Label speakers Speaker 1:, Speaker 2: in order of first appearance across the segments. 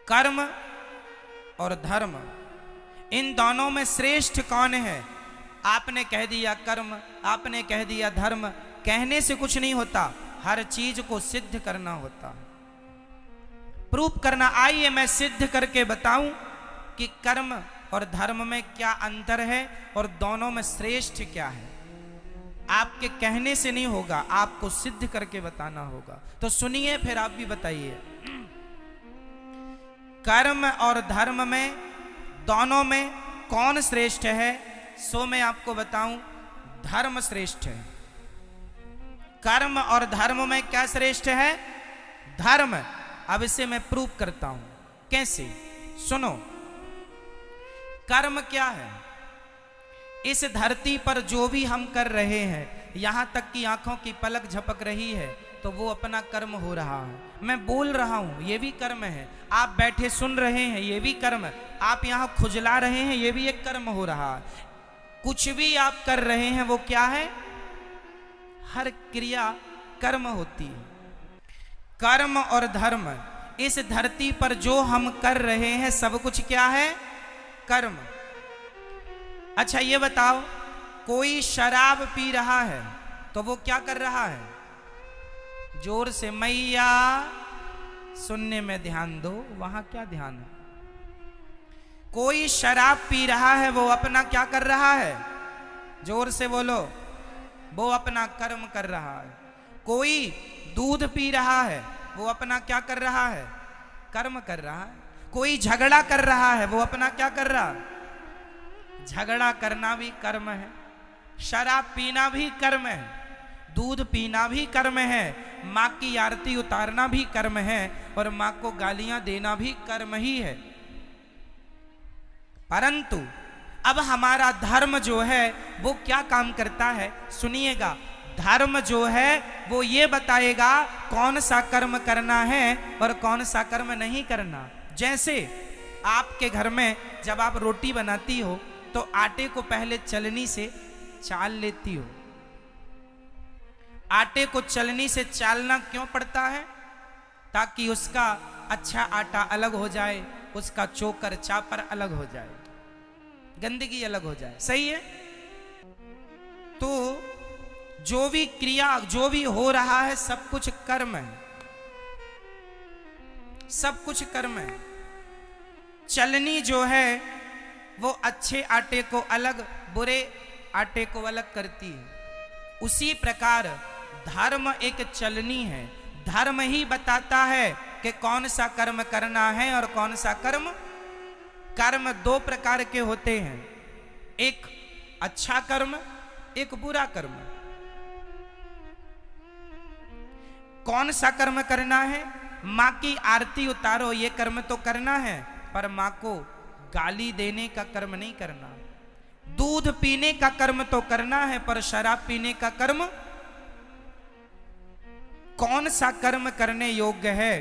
Speaker 1: कर्म और धर्म, इन दोनों में श्रेष्ठ कौन है? आपने कह दिया कर्म, आपने कह दिया धर्म। कहने से कुछ नहीं होता, हर चीज को सिद्ध करना होता, प्रूफ करना। आइए मैं सिद्ध करके बताऊं कि कर्म और धर्म में क्या अंतर है और दोनों में श्रेष्ठ क्या है। आपके कहने से नहीं होगा, आपको सिद्ध करके बताना होगा। तो सुनिए, फिर आप भी बताइए। कर्म और धर्म में, दोनों में कौन श्रेष्ठ है? सो मैं आपको बताऊं, धर्म श्रेष्ठ है। कर्म और धर्म में क्या श्रेष्ठ है? धर्म। अब इसे मैं प्रूफ करता हूं। कैसे? सुनो। कर्म क्या है? इस धरती पर जो भी हम कर रहे हैं, यहां तक कि आंखों की पलक झपक रही है तो वो अपना कर्म हो रहा है। मैं बोल रहा हूं, ये भी कर्म है। आप बैठे सुन रहे हैं, ये भी कर्म है। आप यहां खुजला रहे हैं, ये भी एक कर्म हो रहा है। कुछ भी आप कर रहे हैं वो क्या है? हर क्रिया कर्म होती है। कर्म और धर्म, इस धरती पर जो हम कर रहे हैं सब कुछ क्या है? कर्म। अच्छा ये बताओ, कोई शराब पी रहा है तो वो क्या कर रहा है? जोर से मैया, सुनने में ध्यान दो। वहां क्या ध्यान है? कोई शराब पी रहा है, वो अपना क्या कर रहा है? जोर से बोलो। वो अपना कर्म कर रहा है। कोई दूध पी रहा है, वो अपना क्या कर रहा है? कर्म कर रहा है। कोई झगड़ा कर रहा है, वो अपना क्या कर रहा है? झगड़ा करना भी कर्म है, शराब पीना भी कर्म है, दूध पीना भी कर्म है, माँ की आरती उतारना भी कर्म है और माँ को गालियां देना भी कर्म ही है। परंतु अब हमारा धर्म जो है वो क्या काम करता है? सुनिएगा। धर्म जो है वो ये बताएगा कौन सा कर्म करना है और कौन सा कर्म नहीं करना। जैसे आपके घर में जब आप रोटी बनाती हो तो आटे को पहले चलनी से चाल लेती हो। आटे को चलनी से चालना क्यों पड़ता है? ताकि उसका अच्छा आटा अलग हो जाए, उसका चोकर चापर अलग हो जाए, गंदगी अलग हो जाए। सही है? तो जो भी क्रिया, जो भी हो रहा है, सब कुछ कर्म है, सब कुछ कर्म है। चलनी जो है वो अच्छे आटे को अलग, बुरे आटे को अलग करती है। उसी प्रकार धर्म एक चलनी है। धर्म ही बताता है कि कौन सा कर्म करना है और कौन सा कर्म। कर्म दो प्रकार के होते हैं, एक अच्छा कर्म, एक बुरा कर्म। कौन सा कर्म करना है? माँ की आरती उतारो, ये कर्म तो करना है, पर माँ को गाली देने का कर्म नहीं करना। दूध पीने का कर्म तो करना है, पर शराब पीने का कर्म। कौन सा कर्म करने योग्य है?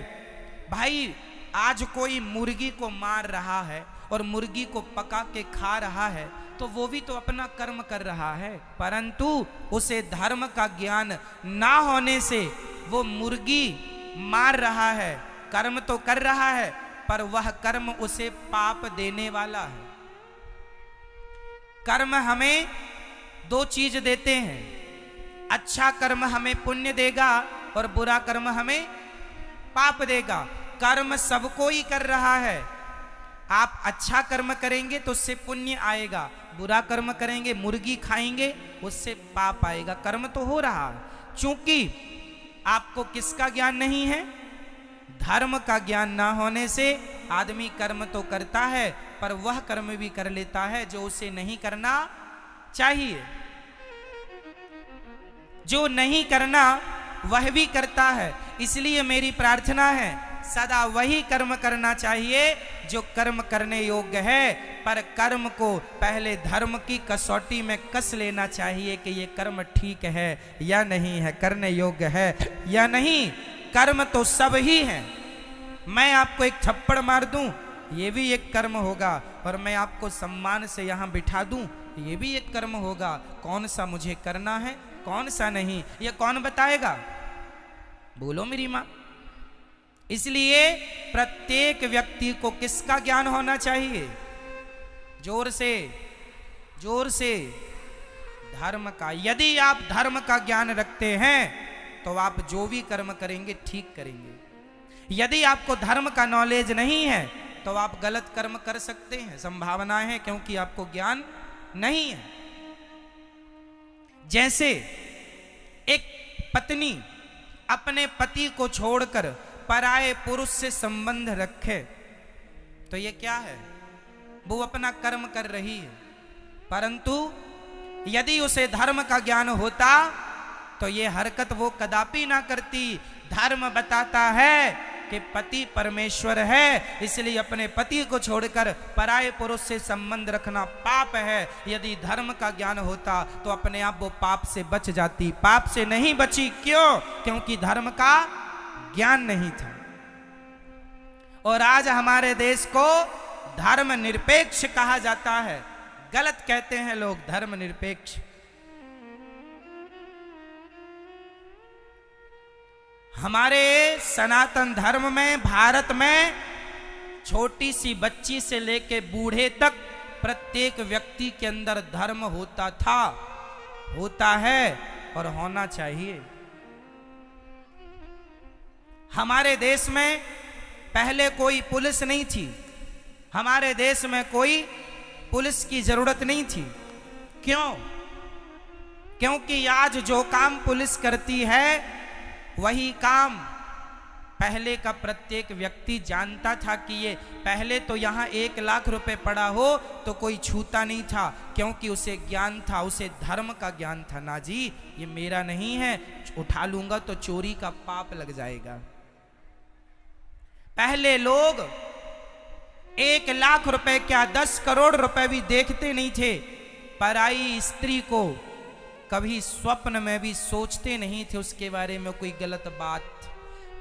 Speaker 1: भाई आज कोई मुर्गी को मार रहा है और मुर्गी को पका के खा रहा है तो वो भी तो अपना कर्म कर रहा है, परंतु उसे धर्म का ज्ञान ना होने से वो मुर्गी मार रहा है, कर्म तो कर रहा है, पर वह कर्म उसे पाप देने वाला है। कर्म हमें दो चीज देते हैं, अच्छा कर्म हमें पुण्य देगा और बुरा कर्म हमें पाप देगा। कर्म सबको ही कर रहा है। आप अच्छा कर्म करेंगे तो उससे पुण्य आएगा, बुरा कर्म करेंगे, मुर्गी खाएंगे, उससे पाप आएगा। कर्म तो हो रहा है। चूंकि आपको किसका ज्ञान नहीं है? धर्म का ज्ञान ना होने से आदमी कर्म तो करता है, पर वह कर्म भी कर लेता है जो उसे नहीं करना चाहिए। जो नहीं करना वह भी करता है। इसलिए मेरी प्रार्थना है, सदा वही कर्म करना चाहिए जो कर्म करने योग्य है, पर कर्म को पहले धर्म की कसौटी में कस लेना चाहिए कि ये कर्म ठीक है या नहीं है, करने योग्य है या नहीं। कर्म तो सब ही है। मैं आपको एक थप्पड़ मार दूं, ये भी एक कर्म होगा, और मैं आपको सम्मान से यहां बिठा दूं, ये भी एक कर्म होगा। कौन सा मुझे करना है, कौन सा नहीं, ये कौन बताएगा? बोलो मेरी मां। इसलिए प्रत्येक व्यक्ति को किसका ज्ञान होना चाहिए? जोर से, जोर से, धर्म का। यदि आप धर्म का ज्ञान रखते हैं तो आप जो भी कर्म करेंगे ठीक करेंगे। यदि आपको धर्म का नॉलेज नहीं है तो आप गलत कर्म कर सकते हैं, संभावनाएं हैं, क्योंकि आपको ज्ञान नहीं है। जैसे एक पत्नी अपने पति को छोड़कर पराये पुरुष से संबंध रखे तो ये क्या है? वो अपना कर्म कर रही है। परंतु यदि उसे धर्म का ज्ञान होता तो ये हरकत वो कदापि ना करती। धर्म बताता है कि पति परमेश्वर है, इसलिए अपने पति को छोड़कर पराये पुरुष से संबंध रखना पाप है। यदि धर्म का ज्ञान होता तो अपने आप वो पाप से बच जाती। पाप से नहीं बची, क्यों? क्योंकि धर्म का ज्ञान नहीं था। और आज हमारे देश को धर्म निरपेक्ष कहा जाता है। गलत कहते हैं लोग, धर्म निरपेक्ष। हमारे सनातन धर्म में, भारत में, छोटी सी बच्ची से लेके बूढ़े तक प्रत्येक व्यक्ति के अंदर धर्म होता था, होता है और होना चाहिए। हमारे देश में पहले कोई पुलिस नहीं थी। हमारे देश में कोई पुलिस की जरूरत नहीं थी। क्यों? क्योंकि आज जो काम पुलिस करती है वही काम पहले का प्रत्येक व्यक्ति जानता था कि ये पहले तो यहाँ 1 लाख रुपए पड़ा हो तो कोई छूता नहीं था, क्योंकि उसे ज्ञान था, उसे धर्म का ज्ञान था। ना जी, ये मेरा नहीं है, उठा लूंगा तो चोरी का पाप लग जाएगा। पहले लोग 1 लाख रुपए क्या 10 करोड़ रुपए भी देखते नहीं थे। पराई स्त्री को कभी स्वप्न में भी सोचते नहीं थे उसके बारे में कोई गलत बात।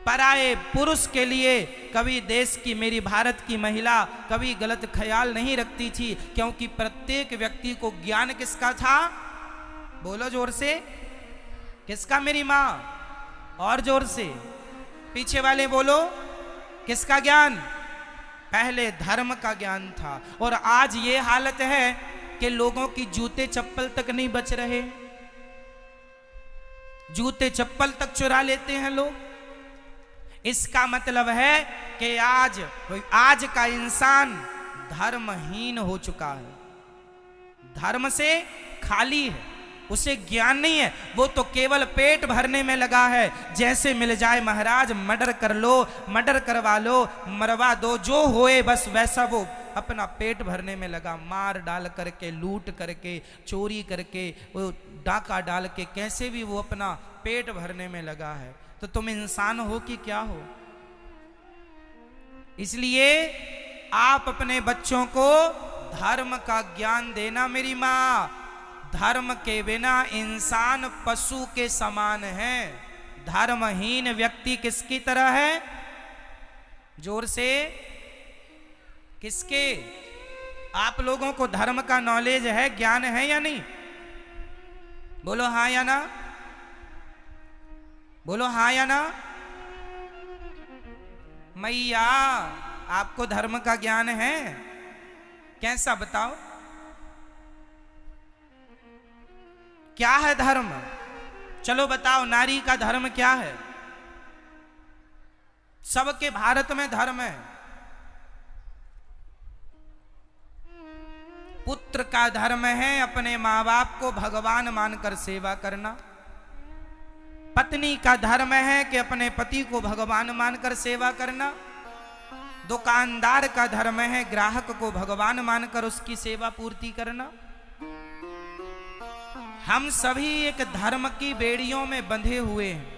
Speaker 1: पराये पुरुष के लिए कभी देश की, मेरी भारत की महिला कभी गलत ख्याल नहीं रखती थी, क्योंकि प्रत्येक व्यक्ति को ज्ञान किसका था? बोलो जोर से, किसका? मेरी माँ। और जोर से, पीछे वाले बोलो, किसका ज्ञान? पहले धर्म का ज्ञान था। और आज ये हालत है कि लोगों की जूते चप्पल तक नहीं बच रहे। जूते चप्पल तक चुरा लेते हैं लोग। इसका मतलब है कि आज का इंसान धर्महीन हो चुका है, धर्म से खाली है, उसे ज्ञान नहीं है। वो तो केवल पेट भरने में लगा है। जैसे मिल जाए महाराज मर्डर कर लो, मर्डर करवा लो, मरवा दो, जो होए बस वैसा वो अपना पेट भरने में लगा। मार डाल करके, लूट करके, चोरी करके, वो डाका डाल के, कैसे भी वो अपना पेट भरने में लगा है। तो तुम इंसान हो कि क्या हो? इसलिए आप अपने बच्चों को धर्म का ज्ञान देना। मेरी माँ, धर्म के बिना इंसान पशु के समान है। धर्महीन व्यक्ति किसकी तरह है? जोर से, किसके? आप लोगों को धर्म का नॉलेज है, ज्ञान है या नहीं? बोलो हाँ या ना, बोलो हाँ या ना। मैया, आपको धर्म का ज्ञान है? कैसा बताओ, क्या है धर्म? चलो बताओ, नारी का धर्म क्या है? सबके भारत में धर्म है। पुत्र का धर्म है अपने माँ बाप को भगवान मानकर सेवा करना। पत्नी का धर्म है कि अपने पति को भगवान मानकर सेवा करना। दुकानदार का धर्म है ग्राहक को भगवान मानकर उसकी सेवा पूर्ति करना। हम सभी एक धर्म की बेड़ियों में बंधे हुए हैं।